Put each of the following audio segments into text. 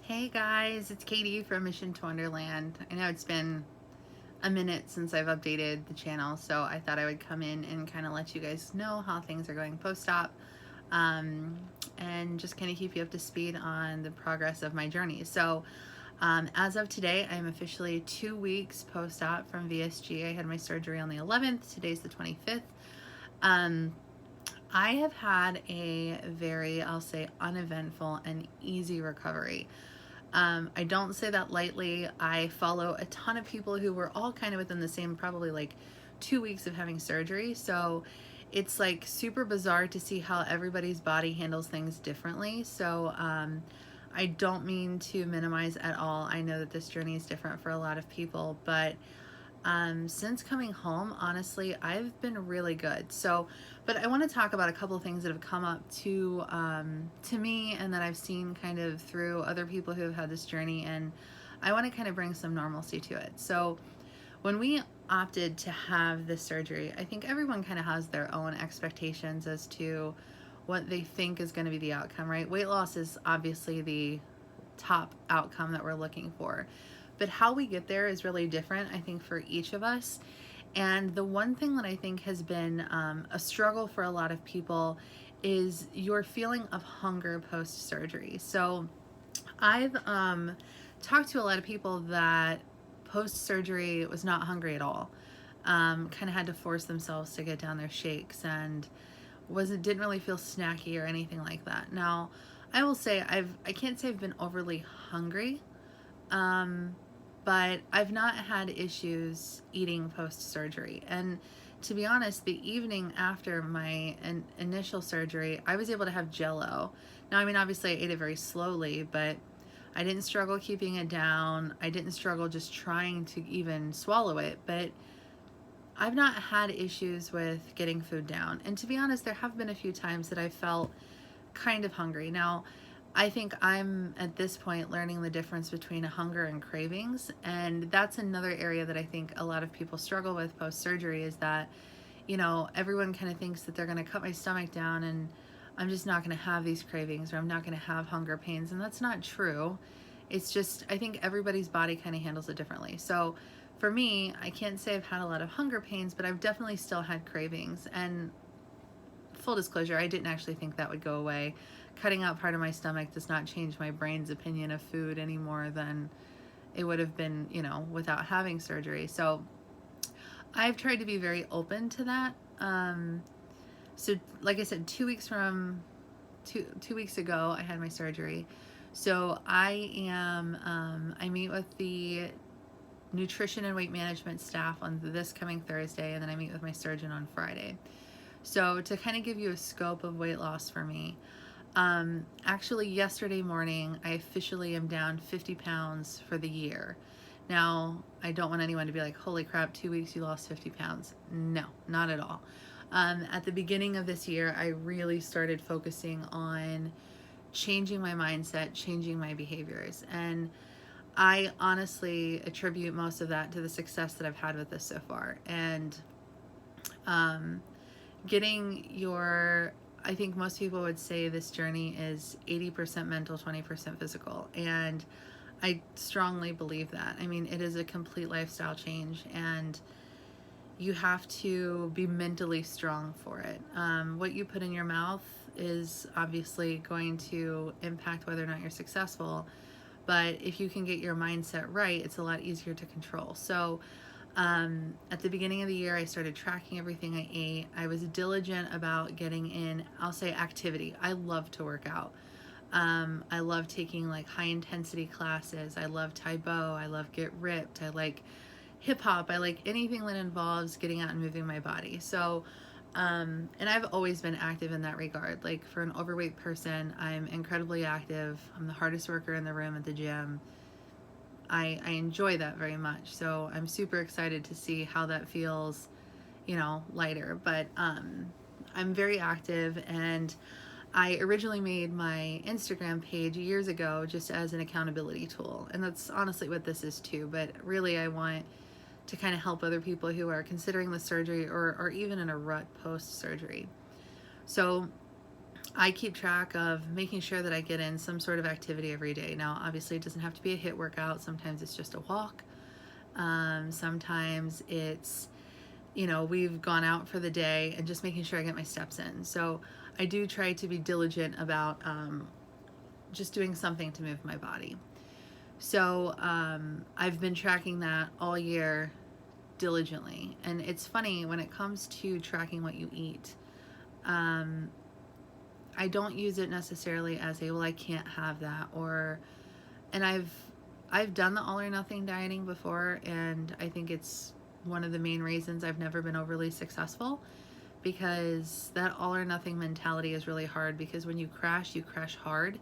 Hey guys, it's Katie from Mission to Wonderland. I know it's been a minute since I've updated the channel, so I thought I would come in and kind of let you guys know how things are going post-op, um, and just kind of keep you up to speed on the progress of my journey. So as of today, I'm officially 2 weeks post-op from VSG. I had my surgery on the 11th. Today's the 25th. Um, I have had a very, I'll say, uneventful and easy recovery. I don't say that lightly. I follow a ton of people who were all kind of within the same, probably like 2 weeks of having surgery. So it's like super bizarre to see how everybody's body handles things differently. So I don't mean to minimize at all. I know that this journey is different for a lot of people, but since coming home, honestly, I've been really good. So, but I want to talk about a couple of things that have come up to me and that I've seen kind of through other people who have had this journey, and I want to kind of bring some normalcy to it. So, when we opted to have this surgery, I think everyone kind of has their own expectations as to what they think is going to be the outcome, right? Weight loss is obviously the top outcome that we're looking for. But how we get there is really different, I think, for each of us. And the one thing that I think has been a struggle for a lot of people is your feeling of hunger post-surgery. So I've talked to a lot of people that post-surgery was not hungry at all. Kind of had to force themselves to get down their shakes and didn't really feel snacky or anything like that. Now, I will say I can't say I've been overly hungry, but I've not had issues eating post-surgery. And to be honest, the evening after my initial surgery, I was able to have Jell-O. Now, I mean, obviously I ate it very slowly, but I didn't struggle keeping it down. I didn't struggle just trying to even swallow it, but I've not had issues with getting food down. And to be honest, there have been a few times that I felt kind of hungry. Now, I think I'm at this point learning the difference between hunger and cravings. And that's another area that I think a lot of people struggle with post-surgery is that, everyone kind of thinks that they're going to cut my stomach down and I'm just not going to have these cravings or I'm not going to have hunger pains. And that's not true. It's just, I think everybody's body kind of handles it differently. So for me, I can't say I've had a lot of hunger pains, but I've definitely still had cravings. And full disclosure, I didn't actually think that would go away. Cutting out part of my stomach does not change my brain's opinion of food any more than it would have been, without having surgery. So I've tried to be very open to that. So like I said, 2 weeks from 2 weeks ago, I had my surgery. So I meet with the nutrition and weight management staff on this coming Thursday, and then I meet with my surgeon on Friday. So to kind of give you a scope of weight loss for me, actually yesterday morning, I officially am down 50 pounds for the year. Now, I don't want anyone to be like, holy crap, 2 weeks you lost 50 pounds. No, not at all. At the beginning of this year, I really started focusing on changing my mindset, changing my behaviors. And I honestly attribute most of that to the success that I've had with this so far. And I think most people would say this journey is 80% mental, 20% physical. And I strongly believe that. I mean, it is a complete lifestyle change and you have to be mentally strong for it. What you put in your mouth is obviously going to impact whether or not you're successful. But if you can get your mindset right, it's a lot easier to control. So at the beginning of the year, I started tracking everything I ate. I was diligent about getting in, I'll say, activity. I love to work out. I love taking like high intensity classes. I love Taekwondo. I love Get Ripped. I like hip hop. I like anything that involves getting out and moving my body. So, and I've always been active in that regard. Like for an overweight person, I'm incredibly active. I'm the hardest worker in the room at the gym. I enjoy that very much. So I'm super excited to see how that feels, lighter. But I'm very active, and I originally made my Instagram page years ago just as an accountability tool. And that's honestly what this is too. But really, I want to kind of help other people who are considering the surgery or even in a rut post-surgery. So I keep track of making sure that I get in some sort of activity every day. Now, obviously, it doesn't have to be a HIIT workout. Sometimes it's just a walk. Sometimes it's, we've gone out for the day and just making sure I get my steps in. So I do try to be diligent about just doing something to move my body. So I've been tracking that all year diligently. And it's funny when it comes to tracking what you eat. I don't use it necessarily as a, well, I can't have that, or, and I've done the all or nothing dieting before, and I think it's one of the main reasons I've never been overly successful, because that all or nothing mentality is really hard, because when you crash hard,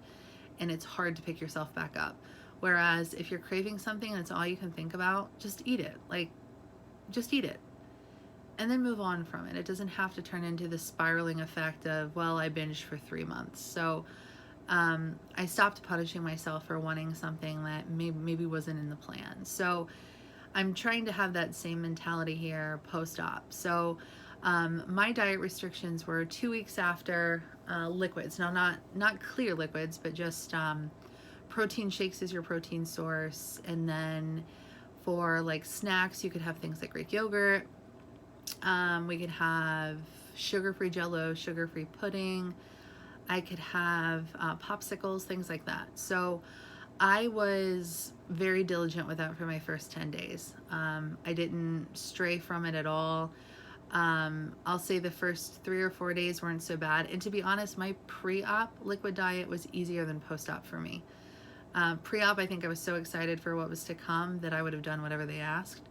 and it's hard to pick yourself back up. Whereas if you're craving something and it's all you can think about, just eat it. Like, just eat it. And then move on from it. It doesn't have to turn into the spiraling effect of, well, I binged for 3 months. So I stopped punishing myself for wanting something that maybe wasn't in the plan. So I'm trying to have that same mentality here post-op. So my diet restrictions were 2 weeks after liquids. Now, not clear liquids, but just protein shakes is your protein source. And then for like snacks, you could have things like Greek yogurt. We could have sugar-free Jell-O, sugar-free pudding. I could have popsicles, things like that. So I was very diligent with that for my first 10 days. I didn't stray from it at all. I'll say the first 3 or 4 days weren't so bad. And to be honest, my pre-op liquid diet was easier than post-op for me. Pre-op, I think I was so excited for what was to come that I would have done whatever they asked.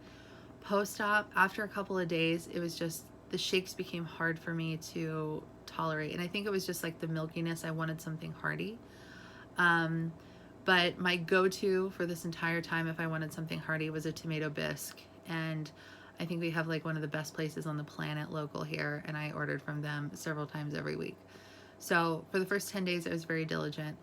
Post-op, after a couple of days, it was just, the shakes became hard for me to tolerate. And I think it was just like the milkiness. I wanted something hearty. But my go-to for this entire time, if I wanted something hearty, was a tomato bisque. And I think we have like one of the best places on the planet local here, and I ordered from them several times every week. So for the first 10 days, I was very diligent.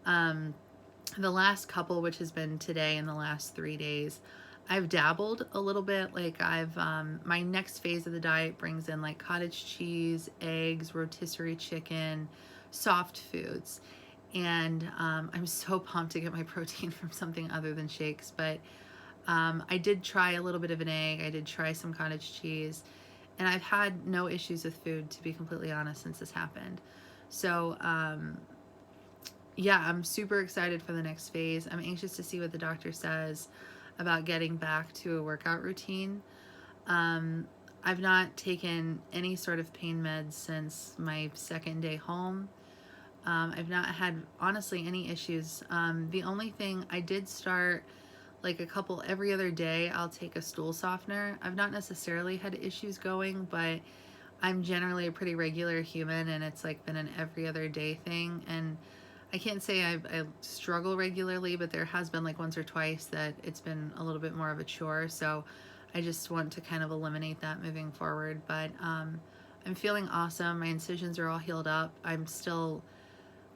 The last couple, which has been today and the last 3 days, I've dabbled a little bit. Like my next phase of the diet brings in like cottage cheese, eggs, rotisserie chicken, soft foods. And I'm so pumped to get my protein from something other than shakes. But I did try a little bit of an egg. I did try some cottage cheese. And I've had no issues with food, to be completely honest, since this happened. So yeah, I'm super excited for the next phase. I'm anxious to see what the doctor says about getting back to a workout routine. I've not taken any sort of pain meds since my second day home. I've not had, honestly, any issues. The only thing I did start, like a couple every other day, I'll take a stool softener. I've not necessarily had issues going, but I'm generally a pretty regular human, and it's like been an every other day thing. And I can't say I struggle regularly, but there has been like once or twice that it's been a little bit more of a chore. So I just want to kind of eliminate that moving forward. But I'm feeling awesome. My incisions are all healed up. I'm still,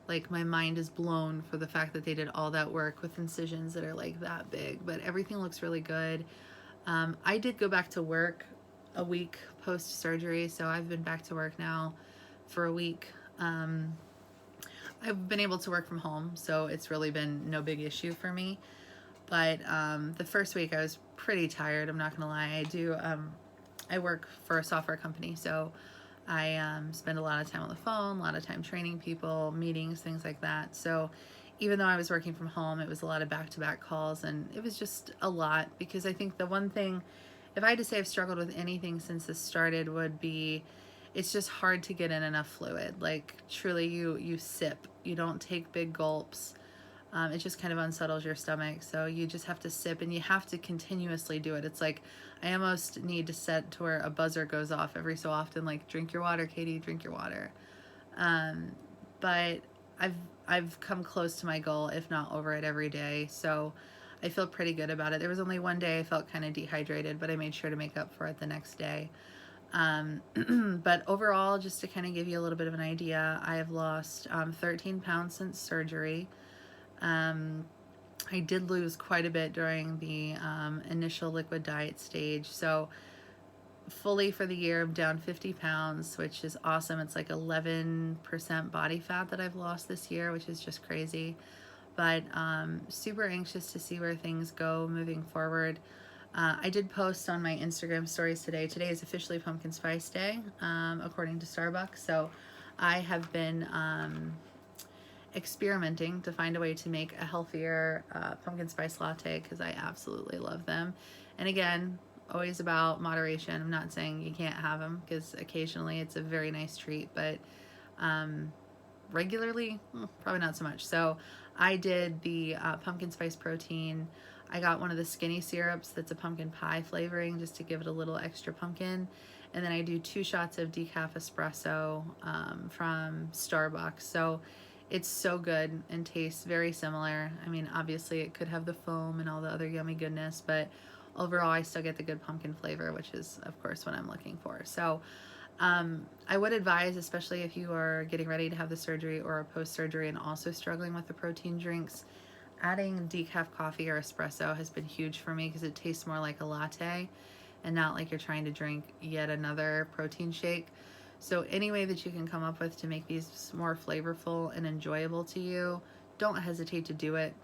like, my mind is blown for the fact that they did all that work with incisions that are like that big. But everything looks really good. I did go back to work a week post-surgery, so I've been back to work now for a week. I've been able to work from home, so it's really been no big issue for me. But the first week I was pretty tired, I'm not gonna lie. I work for a software company, so I spend a lot of time on the phone, a lot of time training people, meetings, things like that. So even though I was working from home, it was a lot of back-to-back calls, and it was just a lot, because I think the one thing, if I had to say I've struggled with anything since this started, would be it's just hard to get in enough fluid. Like, truly, you sip. You don't take big gulps. It just kind of unsettles your stomach. So you just have to sip, and you have to continuously do it. It's like I almost need to set to where a buzzer goes off every so often, like, drink your water, Katie, drink your water. But I've come close to my goal, if not over it, every day. So I feel pretty good about it. There was only one day I felt kind of dehydrated, but I made sure to make up for it the next day. But overall, just to kind of give you a little bit of an idea, I have lost 13 pounds since surgery. I did lose quite a bit during the initial liquid diet stage. So fully for the year, I'm down 50 pounds, which is awesome. It's like 11% body fat that I've lost this year, which is just crazy. But super anxious to see where things go moving forward. I did post on my Instagram stories today. Today is officially Pumpkin Spice Day, according to Starbucks. So I have been experimenting to find a way to make a healthier pumpkin spice latte because I absolutely love them. And again, always about moderation. I'm not saying you can't have them because occasionally it's a very nice treat, but regularly, probably not so much. So I did the pumpkin spice protein. I got one of the skinny syrups that's a pumpkin pie flavoring just to give it a little extra pumpkin. And then I do 2 shots of decaf espresso from Starbucks. So it's so good and tastes very similar. I mean, obviously it could have the foam and all the other yummy goodness, but overall I still get the good pumpkin flavor, which is of course what I'm looking for. So I would advise, especially if you are getting ready to have the surgery or post-surgery and also struggling with the protein drinks, adding decaf coffee or espresso has been huge for me because it tastes more like a latte and not like you're trying to drink yet another protein shake. So any way that you can come up with to make these more flavorful and enjoyable to you, don't hesitate to do it.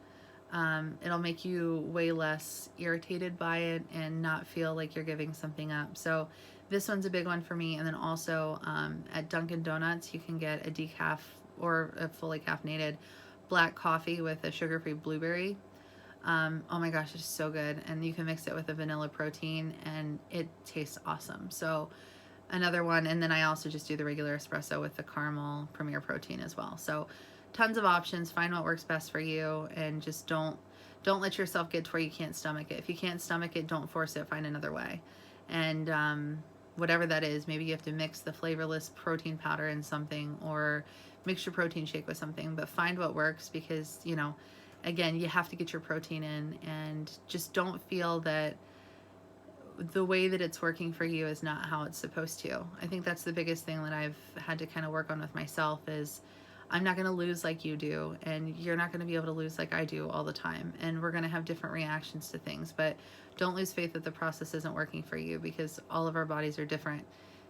It'll make you way less irritated by it and not feel like you're giving something up. So this one's a big one for me. And then also at Dunkin' Donuts, you can get a decaf or a fully caffeinated black coffee with a sugar-free blueberry. Oh my gosh, it's so good. And you can mix it with a vanilla protein and it tastes awesome. So another one. And then I also just do the regular espresso with the caramel premier protein as well. So tons of options. Find what works best for you and just don't let yourself get to where you can't stomach it. If you can't stomach it, don't force it. Find another way. And whatever that is, maybe you have to mix the flavorless protein powder in something or mix your protein shake with something, but find what works because, you know, again, you have to get your protein in and just don't feel that the way that it's working for you is not how it's supposed to. I think that's the biggest thing that I've had to kind of work on with myself is I'm not going to lose like you do, and you're not going to be able to lose like I do all the time, and we're going to have different reactions to things, but don't lose faith that the process isn't working for you because all of our bodies are different.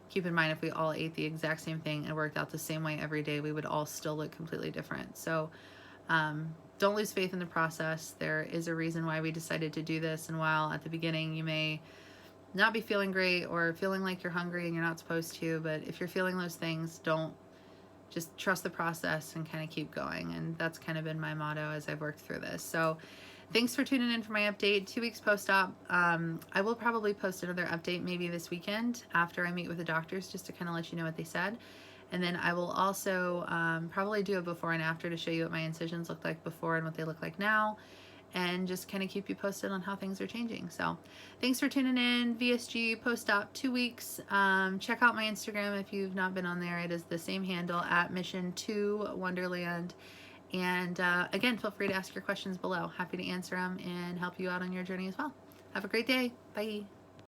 Keep in mind, if we all ate the exact same thing and worked out the same way every day, we would all still look completely different. So don't lose faith in the process. There is a reason why we decided to do this, and while at the beginning you may not be feeling great or feeling like you're hungry and you're not supposed to, but if you're feeling those things, don't, just trust the process and kind of keep going. And that's kind of been my motto as I've worked through this. So thanks for tuning in for my update. 2 weeks post-op. I will probably post another update maybe this weekend after I meet with the doctors just to kind of let you know what they said. And then I will also probably do a before and after to show you what my incisions looked like before and what they look like now, and just kind of keep you posted on how things are changing. So thanks for tuning in. VSG post-op 2 weeks. Check out my Instagram if you've not been on there. It is the same handle at Mission to Wonderland. And again, feel free to ask your questions below. Happy to answer them and help you out on your journey as well. Have a great day. Bye.